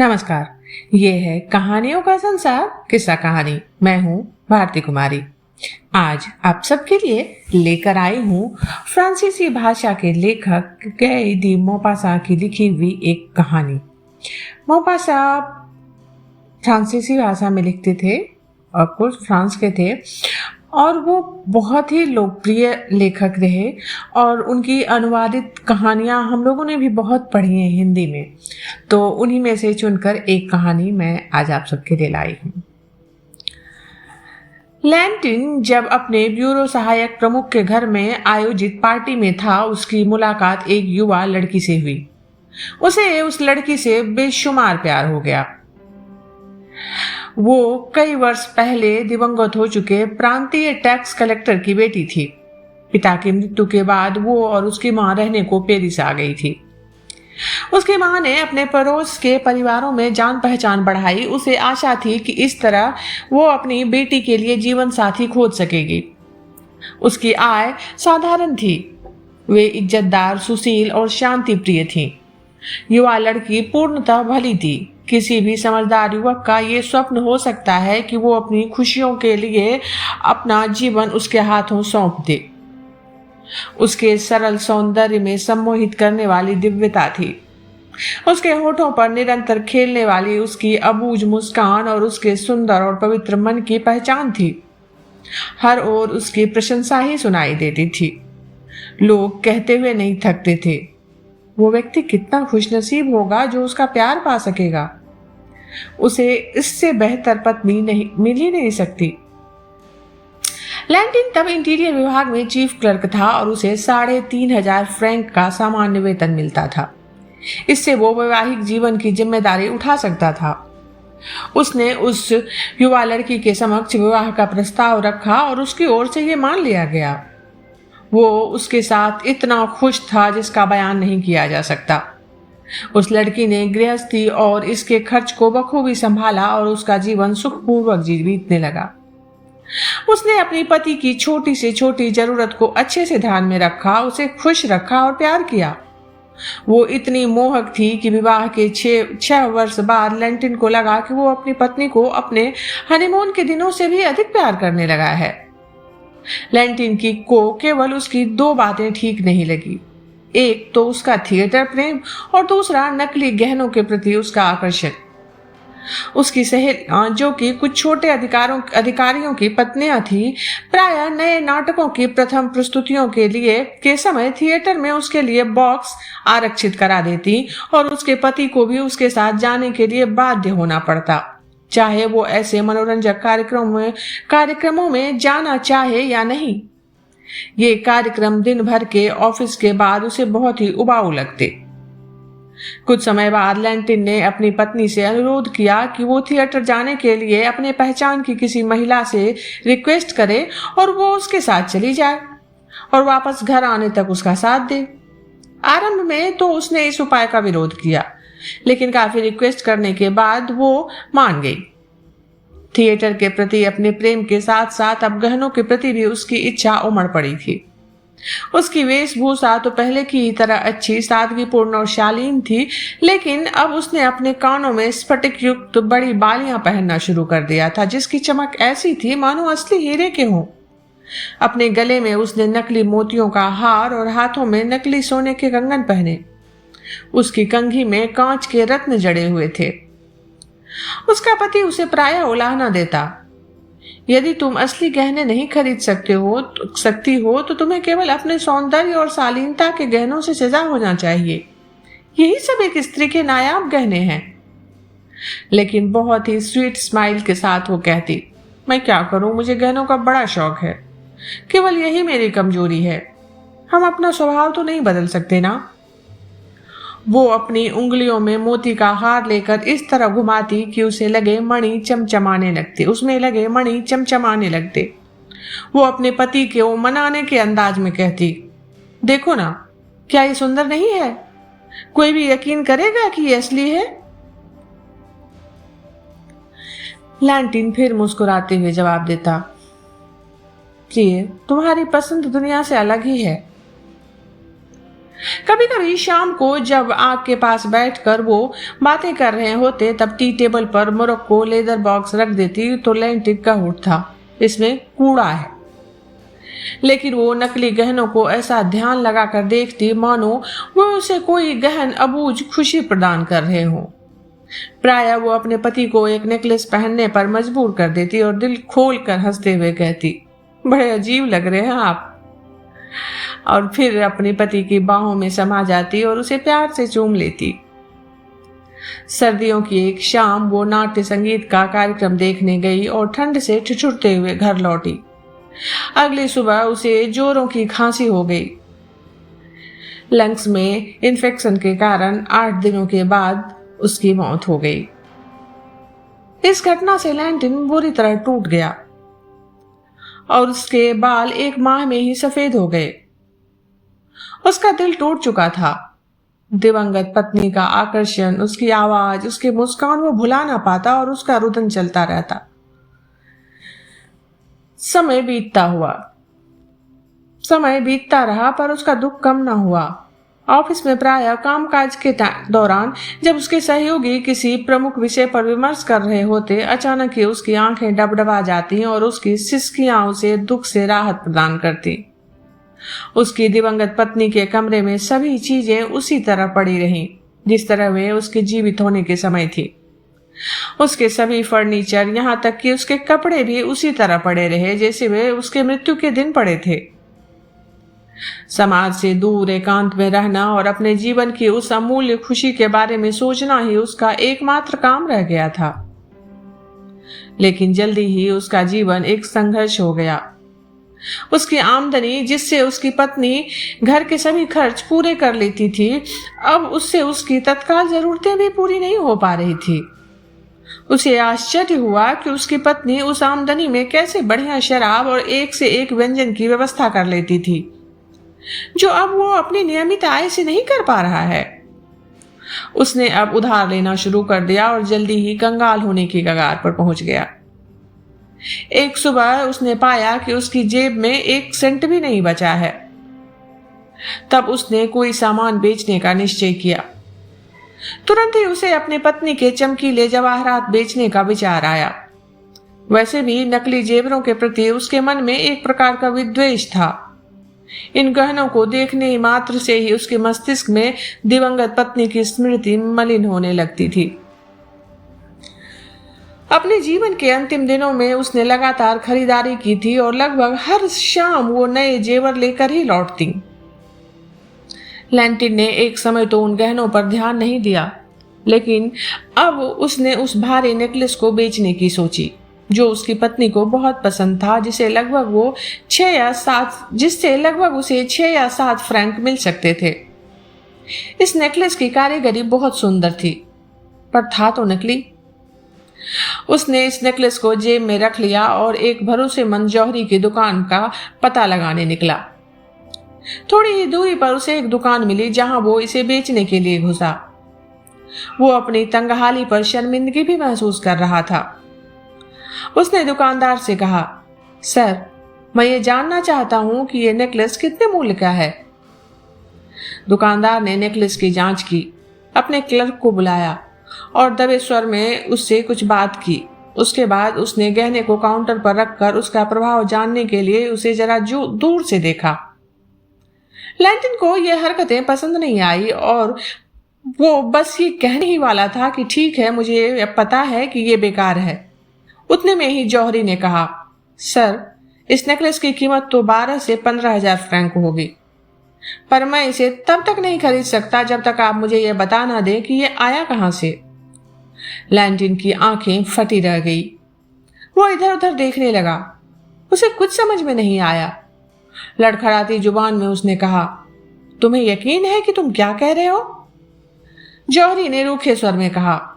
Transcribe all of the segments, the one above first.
नमस्कार। ये है कहानियों का संसार किस्सा कहानी। मैं हूँ भारती कुमारी। आज आप सबके लिए लेकर आई हूँ फ्रांसीसी भाषा के लेखक गय डी मोपासा की लिखी हुई एक कहानी। मोपासा फ्रांसीसी भाषा में लिखते थे और कुछ फ्रांस के थे और वो बहुत ही लोकप्रिय लेखक रहे और उनकी अनुवादित कहानियां हम लोगों ने भी बहुत पढ़ी हैं हिंदी में। तो उन्हीं में से चुनकर एक कहानी मैं आज आप सबके लिए लाई हूँ। लैंटिन जब अपने ब्यूरो सहायक प्रमुख के घर में आयोजित पार्टी में था, उसकी मुलाकात एक युवा लड़की से हुई। उसे उस लड़की से बेशुमार प्यार हो गया। वो कई वर्ष पहले दिवंगत हो चुके प्रांतीय टैक्स कलेक्टर की बेटी थी। पिता की मृत्यु के बाद वो और उसकी मां रहने को पेरिस आ गई थी। उसकी मां ने अपने पड़ोस के परिवारों में जान पहचान बढ़ाई। उसे आशा थी कि इस तरह वो अपनी बेटी के लिए जीवन साथी खोज सकेगी। उसकी आय साधारण थी। वे इज्जतदार, सुशील और शांति प्रिय थी। युवा लड़की पूर्णतः भली थी। किसी भी समझदार युवक का ये स्वप्न हो सकता है कि वो अपनी खुशियों के लिए अपना जीवन उसके हाथों सौंप दे। उसके सरल सौंदर्य में सम्मोहित करने वाली दिव्यता थी। उसके होठों पर निरंतर खेलने वाली उसकी अबूझ मुस्कान और उसके सुंदर और पवित्र मन की पहचान थी। हर ओर उसकी प्रशंसा ही सुनाई देती थी। लोग कहते हुए नहीं थकते थे, वो व्यक्ति कितना खुशनसीब होगा जो उसका प्यार पा सकेगा। उसे इससे बेहतर पत्नी नहीं मिल ही नहीं सकती। लैंटिन तब इंटीरियर विभाग में चीफ क्लर्क था और उसे 3,500 फ्रैंक का सामान्य वेतन मिलता था। इससे वो वैवाहिक जीवन की जिम्मेदारी उठा सकता था। उसने उस युवा लड़की के समक्ष विवाह का प्रस्ताव रखा और उसकी ओर से ये मान लिया गया। वो उसके साथ इतना खुश था जिसका बयान नहीं किया जा सकता। उस लड़की ने गृहस्थी और इसके खर्च को बखूबी संभाला और उसका जीवन सुखपूर्वक बीतने लगा। उसने अपनी पति की छोटी से छोटी जरूरत को अच्छे से ध्यान में रखा, उसे खुश रखा और प्यार किया। वो इतनी मोहक थी कि विवाह के 6 वर्ष बाद लैंटिन को लगा कि वो अपनी पत्नी को अपने हनीमून के दिनों से भी अधिक प्यार करने लगा है। लैंटिन को केवल उसकी 2 बातें ठीक नहीं लगी। एक तो उसका थिएटर प्रेम और दूसरा नकली गहनों के प्रति उसका आकर्षण। उसकी सहेलियां, जो कि कुछ छोटे अधिकारियों की पत्नियां थी, प्रायः नए नाटकों की प्रथम प्रस्तुतियों के समय थिएटर में उसके लिए बॉक्स आरक्षित करा देती और उसके पति को भी उसके साथ जाने के लिए बाध्य होना पड़ता, चाहे वो ऐसे मनोरंजक कार्यक्रमों में जाना चाहे या नहीं। ये कार्यक्रम दिन भर के ऑफिस के बाद उसे बहुत ही उबाऊ लगते। कुछ समय बाद लैंटिन ने अपनी पत्नी से अनुरोध किया कि वो थिएटर जाने के लिए अपने पहचान की किसी महिला से रिक्वेस्ट करे और वो उसके साथ चली जाए और वापस घर आने तक उसका साथ दे। आरंभ में तो उसने इस उपाय का विरोध किया, लेकिन काफी रिक्वेस्ट करने के बाद वो मान गई। थिएटर के प्रति अपने प्रेम के साथ साथ अब गहनों के प्रति भी उसकी इच्छा उमड़ पड़ी थी। उसकी वेशभूषा तो पहले की ही तरह अच्छी, सादगीपूर्ण और शालीन थी, लेकिन अब उसने अपने कानों में स्फटिक युक्त बड़ी बालियां पहनना शुरू कर दिया था, जिसकी चमक ऐसी थी मानो असली हीरे के हों। अपने गले में उसने नकली मोतियों का हार और हाथों में नकली सोने के कंगन पहने। उसकी कंघी में कांच के रत्न जड़े हुए थे। उसका पति उसे प्रायः उलाहना देता, यदि तुम असली गहने नहीं खरीद सकती हो तो तुम्हें केवल अपने सौंदर्य और शालीनता के गहनों से सजा होना चाहिए। यही सब एक स्त्री के नायाब गहने हैं। लेकिन बहुत ही स्वीट स्माइल के साथ वो कहती, मैं क्या करूं, मुझे गहनों का बड़ा शौक है, केवल यही मेरी कमजोरी है। हम अपना स्वभाव तो नहीं बदल सकते ना। वो अपनी उंगलियों में मोती का हार लेकर इस तरह घुमाती कि उसमें लगे मणि चमचमाने लगते। वो अपने पति को मनाने के अंदाज में कहती, देखो ना, क्या ये सुंदर नहीं है? कोई भी यकीन करेगा कि ये असली है? लैंटिन फिर मुस्कुराते हुए जवाब देता, प्रिय, तुम्हारी पसंद दुनिया से अलग ही है। कभी कभी शाम को जब आग के पास बैठकर वो बातें कर रहे होते तब टी टेबल पर मोरक्को लेदर बॉक्स रख देती तो लैंटिन का उठता, इसमें कूड़ा है। लेकिन वो नकली गहनों को ऐसा ध्यान लगाकर देखती मानो वो उसे कोई गहन अबूझ खुशी प्रदान कर रहे हो। प्रायः वो अपने पति को एक नेकलेस पहनने पर मजबूर कर देती और दिल खोल कर हंसते हुए कहती, बड़े अजीब लग रहे हैं आप। और फिर अपने पति की बाहों में समा जाती और उसे प्यार से चूम लेती। सर्दियों की एक शाम वो नाट्य संगीत का कार्यक्रम देखने गई और ठंड से ठिठुरते हुए घर लौटी। अगली सुबह उसे जोरों की खांसी हो गई। लंग्स में इन्फेक्शन के कारण 8 दिनों के बाद उसकी मौत हो गई। इस घटना से लैंटिन बुरी तरह टूट गया और उसके बाल 1 माह में ही सफेद हो गए। उसका दिल टूट चुका था। दिवंगत पत्नी का आकर्षण, उसकी आवाज, उसकी मुस्कान वो भुला ना पाता और उसका रुदन चलता रहता। समय बीतता रहा पर उसका दुख कम न हुआ। ऑफिस में प्रायः कामकाज के दौरान जब उसके सहयोगी किसी प्रमुख विषय पर विमर्श कर रहे होते, अचानक ही उसकी आंखें डबडबा जाती और उसकी सिसकियां उसे दुख से राहत प्रदान करती। उसकी दिवंगत पत्नी के कमरे में सभी चीजें उसी तरह पड़ी रहीं जिस तरह वे उसके जीवित होने के समय थी। उसके सभी फर्नीचर, यहाँ तक कि उसके कपड़े भी उसी तरह पड़े रहे जैसे वे उसके मृत्यु के दिन पड़े थे। समाज से दूर एकांत में रहना और अपने जीवन की उस अमूल्य खुशी के बारे में सोचना ही उसका एकमात्र काम रह गया था। लेकिन जल्दी ही उसका जीवन एक संघर्ष हो गया। उसकी आमदनी, जिससे उसकी पत्नी घर के सभी खर्च पूरे कर लेती थी, अब उससे उसकी तत्काल जरूरतें भी पूरी नहीं हो पा रही थी। उसे आश्चर्य हुआ कि उसकी पत्नी उस आमदनी में कैसे बढ़िया शराब और एक से एक व्यंजन की व्यवस्था कर लेती थी, जो अब वो अपनी नियमित आय से नहीं कर पा रहा है। उसने अब उधार लेना शुरू कर दिया और जल्दी ही कंगाल होने की कगार पर पहुंच गया। एक सुबह उसने पाया कि उसकी जेब में 1 सेंट भी नहीं बचा है। तब उसने कोई सामान बेचने का निश्चय किया। तुरंत ही उसे अपनी पत्नी के चमकीले जवाहरात बेचने का विचार आया। वैसे भी नकली जेवरों के प्रति उसके मन में एक प्रकार का विद्वेष था। इन गहनों को देखने मात्र से ही उसके मस्तिष्क में दिवंगत पत्नी की स्मृति मलिन होने लगती थी। अपने जीवन के अंतिम दिनों में उसने लगातार खरीदारी की थी और लगभग हर शाम वो नए जेवर लेकर ही लौटती। लैंटिन ने एक समय तो उन गहनों पर ध्यान नहीं दिया, लेकिन अब उसने उस भारी नेकलेस को बेचने की सोची जो उसकी पत्नी को बहुत पसंद था, जिससे लगभग उसे 6 या 7 फ्रैंक मिल सकते थे। इस नेकलेस की कारीगरी बहुत सुंदर थी, पर था तो नकली। उसने इस नेकलेस को जेब में रख लिया और एक भरोसेमंद जौहरी की दुकान का पता लगाने निकला। थोड़ी ही दूरी पर उसे एक दुकान मिली जहां वो इसे बेचने के लिए घुसा। वो अपनी तंगहाली पर शर्मिंदगी भी महसूस कर रहा था। उसने दुकानदार से कहा, सर, मैं ये जानना चाहता हूं कि ये नेकलेस कितने मूल्य का है। दुकानदार ने नेकलेस की जांच की, अपने क्लर्क को बुलाया और दबे स्वर में उससे कुछ बात की। उसके बाद उसने गहने को काउंटर पर रखकर उसका प्रभाव जानने के लिए उसे जरा दूर से देखा। लैंटिन को यह हरकतें पसंद नहीं आई और वो बस ये कहने ही वाला था कि ठीक है, मुझे पता है कि ये बेकार है। उतने में ही जौहरी ने कहा, सर, इस नेकलेस की कीमत तो 12 से 15,000 फ्रैंक होगी, पर मैं इसे तब तक नहीं खरीद सकता जब तक आप मुझे यह बता ना दें कि यह आया कहां से। लैंटिन की आंखें फटी रह गई। वो इधर उधर देखने लगा। उसे कुछ समझ में नहीं आया। लड़खड़ाती जुबान में उसने कहा, तुम्हें यकीन है कि तुम क्या कह रहे हो? जौहरी ने रूखे स्वर में कहा,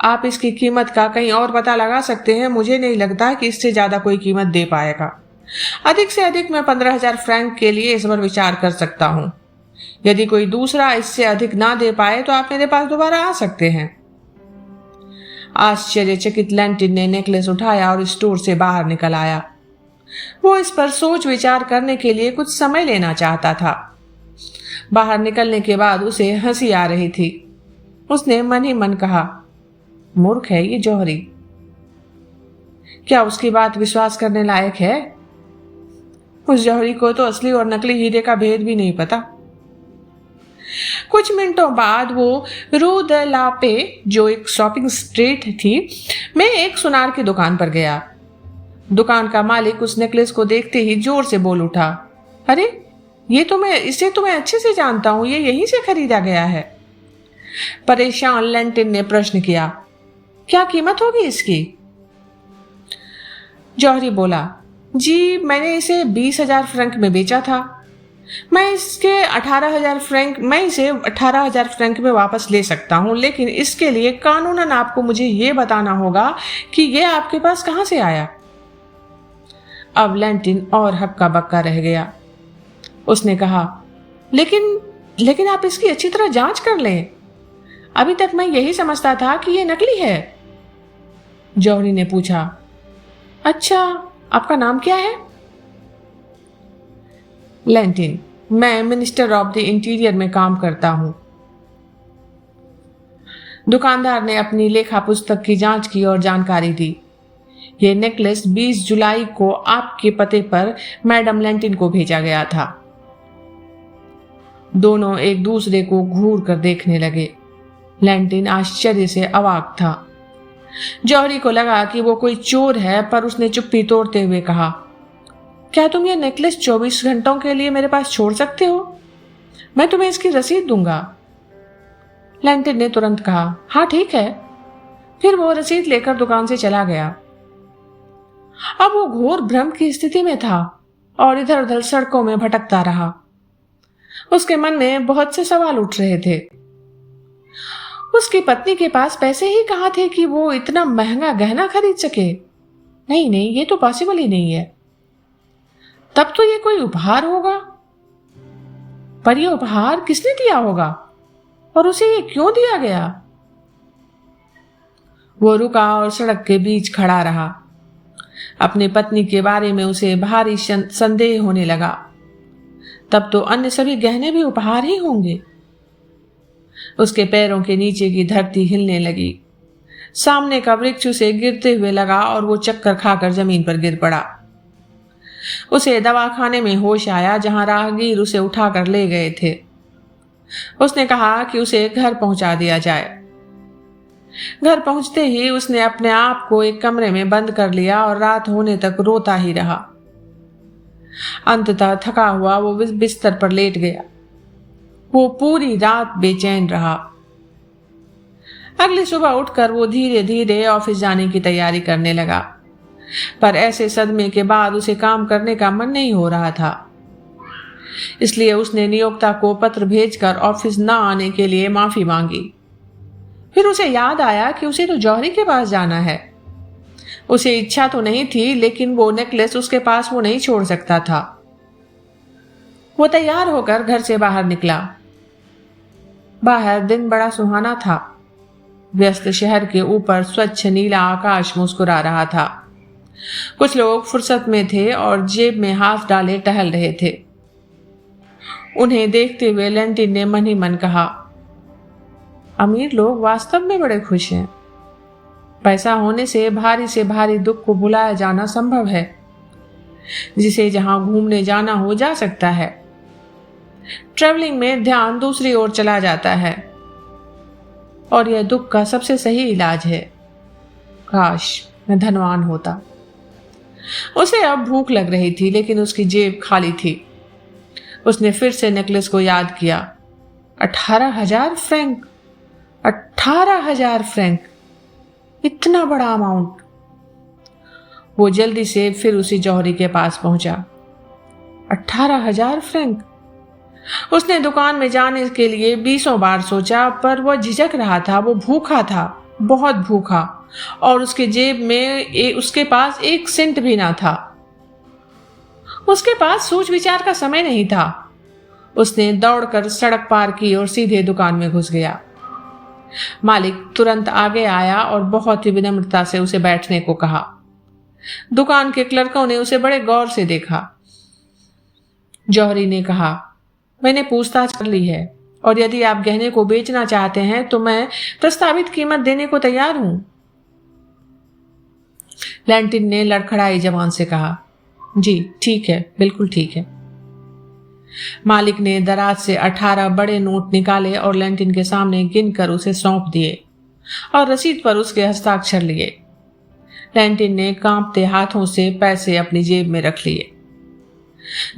आप इसकी कीमत का कहीं और पता लगा सकते हैं। मुझे नहीं लगता कि इससे ज्यादा कोई कीमत दे पाएगा। अधिक से अधिक मैं 15,000 फ्रैंक के लिए इस पर विचार कर सकता हूं। यदि कोई दूसरा इससे अधिक ना दे पाए तो आप मेरे पास दोबारा आ सकते हैं। आश्चर्यचकित लैंटिन ने नेकलेस उठाया और स्टोर से बाहर निकल आया। वो इस पर सोच विचार करने के लिए कुछ समय लेना चाहता था, बाहर निकलने के बाद उसे हंसी आ रही थी। उसने मन ही मन कहा, मूर्ख है ये जौहरी, क्या उसकी बात विश्वास करने लायक है? उस जौहरी को तो असली और नकली हीरे का भेद भी नहीं पता। कुछ मिनटों बाद वो रू द लापे, जो एक शॉपिंग स्ट्रीट थी, में एक सुनार की दुकान पर गया। दुकान का मालिक उस नेकलेस को देखते ही जोर से बोल उठा, अरे इसे तो मैं अच्छे से जानता हूं, ये यहीं से खरीदा गया है। परेशान लेंटिन ने प्रश्न किया, क्या कीमत होगी इसकी? जौहरी बोला, जी मैंने इसे 20,000 फ्रैंक में बेचा था। मैं इसे 18,000 फ्रैंक में वापस ले सकता हूं, लेकिन इसके लिए कानूनन आपको मुझे यह बताना होगा कि यह आपके पास कहां से आया। अब लेंटिन और हक्का बक्का रह गया। उसने कहा, लेकिन आप इसकी अच्छी तरह जांच कर लें। अभी तक मैं यही समझता था कि यह नकली है। जौहरी ने पूछा, अच्छा, आपका नाम क्या है? लेंटिन, मैं मिनिस्टर ऑफ द इंटीरियर में काम करता हूं। दुकानदार ने अपनी लेखा पुस्तक की जांच की और जानकारी दी। यह नेकलेस 20 जुलाई को आपके पते पर मैडम लेंटिन को भेजा गया था। दोनों एक दूसरे को घूर कर देखने लगे। लेंटिन आश्चर्य से अवाक था। जौहरी को लगा कि वो कोई चोर है, पर उसने चुप्पी तोड़ते हुए कहा, क्या तुम ये नेकलेस 24 घंटों के लिए मेरे पास छोड़ सकते हो? मैं तुम्हें इसकी रसीद दूंगा। लेंटिन ने तुरंत कहा, हाँ ठीक है। फिर वो रसीद लेकर दुकान से चला गया। अब वो घोर भ्रम की स्थिति में था और इधर उधर सड़कों में भटकता रहा। उसके मन में बहुत से सवाल उठ रहे थे। उसकी पत्नी के पास पैसे ही कहां थे कि वो इतना महंगा गहना खरीद सके? नहीं, ये तो पॉसिबल ही नहीं है। तब तो ये कोई उपहार होगा। पर ये उपहार किसने दिया होगा और उसे ये क्यों दिया गया? वो रुका और सड़क के बीच खड़ा रहा। अपनी पत्नी के बारे में उसे भारी संदेह होने लगा। तब तो अन्य सभी गहने भी उपहार ही होंगे। उसके पैरों के नीचे की धरती हिलने लगी। सामने का वृक्ष उसे गिरते हुए लगा और वो चक्कर खाकर जमीन पर गिर पड़ा। उसे दवाखाने में होश आया, जहां राहगीर उसे उठाकर ले गए थे। उसने कहा कि उसे घर पहुंचा दिया जाए। घर पहुंचते ही उसने अपने आप को एक कमरे में बंद कर लिया और रात होने तक रोता ही रहा। अंततः थका हुआ वो बिस्तर पर लेट गया। वो पूरी रात बेचैन रहा। अगली सुबह उठकर वो धीरे धीरे ऑफिस जाने की तैयारी करने लगा, पर ऐसे सदमे के बाद उसे काम करने का मन नहीं हो रहा था। इसलिए उसने नियोक्ता को पत्र भेजकर ऑफिस न आने के लिए माफी मांगी। फिर उसे याद आया कि उसे तो जौहरी के पास जाना है। उसे इच्छा तो नहीं थी, लेकिन वो नेकलेस उसके पास वो नहीं छोड़ सकता था। वो तैयार होकर घर से बाहर निकला। बाहर दिन बड़ा सुहाना था। व्यस्त शहर के ऊपर स्वच्छ नीला आकाश मुस्कुरा रहा था। कुछ लोग फुर्सत में थे और जेब में हाथ डाले टहल रहे थे। उन्हें देखते हुए लेंटिन ने मन ही मन कहा, अमीर लोग वास्तव में बड़े खुश हैं। पैसा होने से भारी दुख को भुलाया जाना संभव है। जिसे जहां घूमने जाना हो जा सकता है। ट्रैवलिंग में ध्यान दूसरी ओर चला जाता है और यह दुख का सबसे सही इलाज है। काश मैं धनवान होता। उसे अब भूख लग रही थी, लेकिन उसकी जेब खाली थी। उसने फिर से नेकलेस को याद किया। 18,000 फ्रैंक, 18,000 फ्रैंक, इतना बड़ा अमाउंट। वो जल्दी से फिर उसी जौहरी के पास पहुंचा। 18,000 फ्रैंक। उसने दुकान में जाने के लिए 20 बार सोचा, पर वह झिझक रहा था। वो भूखा था, बहुत भूखा, और उसके जेब में उसके पास 1 सेंट भी ना था। उसके पास सोच विचार का समय नहीं था। उसने दौड़कर सड़क पार की और सीधे दुकान में घुस गया। मालिक तुरंत आगे आया और बहुत ही विनम्रता से उसे बैठने को कहा। दुकान के क्लर्कों ने उसे बड़े गौर से देखा। जौहरी ने कहा, मैंने पूछताछ कर ली है और यदि आप गहने को बेचना चाहते हैं तो मैं प्रस्तावित कीमत देने को तैयार हूं। लैंटिन ने लड़खड़ाई जबान से कहा, जी ठीक है, बिल्कुल ठीक है। मालिक ने दराज से 18 बड़े नोट निकाले और लैंटिन के सामने गिनकर उसे सौंप दिए और रसीद पर उसके हस्ताक्षर लिए। लैंटिन ने कांपते हाथों से पैसे अपनी जेब में रख लिए।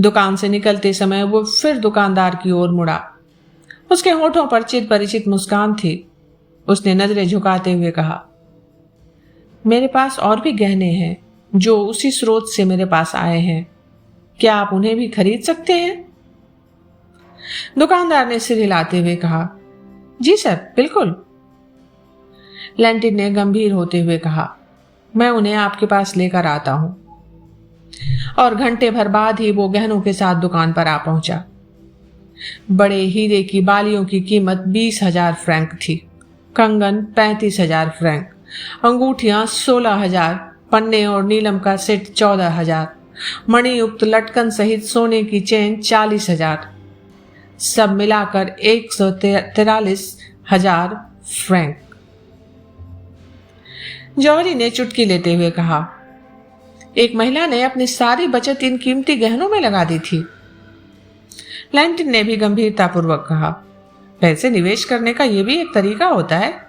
दुकान से निकलते समय वो फिर दुकानदार की ओर मुड़ा। उसके होठों पर चित परिचित मुस्कान थी। उसने नजरें झुकाते हुए कहा, मेरे पास और भी गहने हैं जो उसी स्रोत से मेरे पास आए हैं, क्या आप उन्हें भी खरीद सकते हैं? दुकानदार ने सिर हिलाते हुए कहा, जी सर, बिल्कुल। लैंटिन ने गंभीर होते हुए कहा, मैं उन्हें आपके पास लेकर आता हूं। और घंटे भर बाद ही वो गहनों के साथ दुकान पर आ पहुंचा। बड़े हीरे की बालियों की कीमत 20,000 फ्रैंक थी, कंगन 35,000 फ्रैंक, अंगूठियां 16,000, पन्ने और नीलम का सेट 14,000, मणियुक्त लटकन सहित सोने की चेन 40,000, सब मिलाकर 143,000 फ्रैंक। जौहरी ने चुटकी लेते हुए कहा, एक महिला ने अपनी सारी बचत इन कीमती गहनों में लगा दी थी। लैंटिन ने भी गंभीरतापूर्वक कहा, पैसे निवेश करने का यह भी एक तरीका होता है।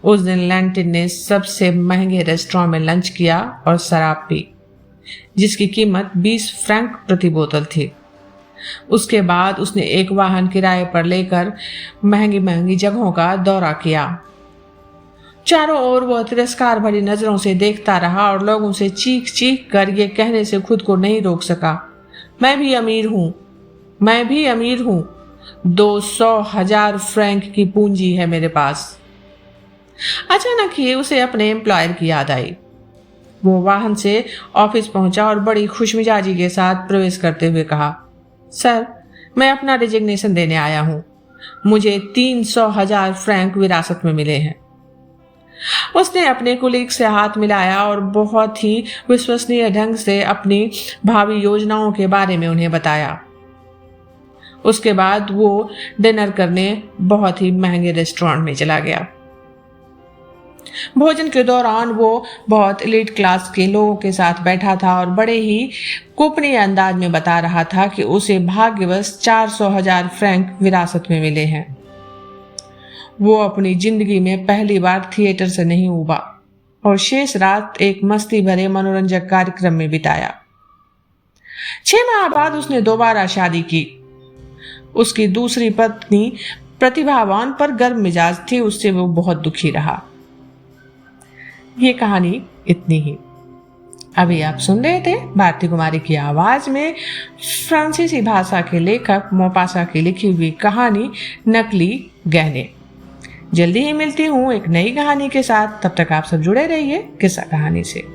उस दिन लैंटिन ने सबसे महंगे रेस्टोरेंट में लंच किया और शराब पी, जिसकी कीमत 20 फ्रैंक प्रति बोतल थी। उसके बाद उसने एक वाहन किराए पर लेकर महंगी महंगी जगहों का दौरा किया। चारों ओर वह तिरस्कार भरी नजरों से देखता रहा और लोगों से चीख चीख कर ये कहने से खुद को नहीं रोक सका, मैं भी अमीर हूं, मैं भी अमीर हूं, 200,000 फ्रैंक की पूंजी है मेरे पास। अचानक ही उसे अपने एम्प्लॉयर की याद आई। वो वाहन से ऑफिस पहुंचा और बड़ी खुशमिजाजी के साथ प्रवेश करते हुए कहा, सर, मैं अपना रिजिग्नेशन देने आया हूं, मुझे 300,000 फ्रैंक विरासत में मिले हैं। उसने अपने कुलीग से हाथ मिलाया और बहुत ही विश्वसनीय ढंग से अपनी भावी योजनाओं के बारे में उन्हें बताया। उसके बाद वो डिनर करने बहुत ही महंगे रेस्टोरेंट में चला गया। भोजन के दौरान वो बहुत एलीट क्लास के लोगों के साथ बैठा था और बड़े ही गोपनीय अंदाज में बता रहा था कि उसे भाग्यवश 400,000 फ्रैंक विरासत में मिले हैं। वो अपनी जिंदगी में पहली बार थिएटर से नहीं उबा और शेष रात एक मस्ती भरे मनोरंजक कार्यक्रम में बिताया। 6 माह बाद उसने दोबारा शादी की। उसकी दूसरी पत्नी प्रतिभावान पर गर्म मिजाज थी, उससे वो बहुत दुखी रहा। ये कहानी इतनी ही। अभी आप सुन रहे थे भारती कुमारी की आवाज में फ्रांसीसी भाषा के लेखक मोपासा की लिखी हुई कहानी नकली गहने। जल्दी ही मिलती हूँ एक नई कहानी के साथ, तब तक आप सब जुड़े रहिए किस्सा कहानी से।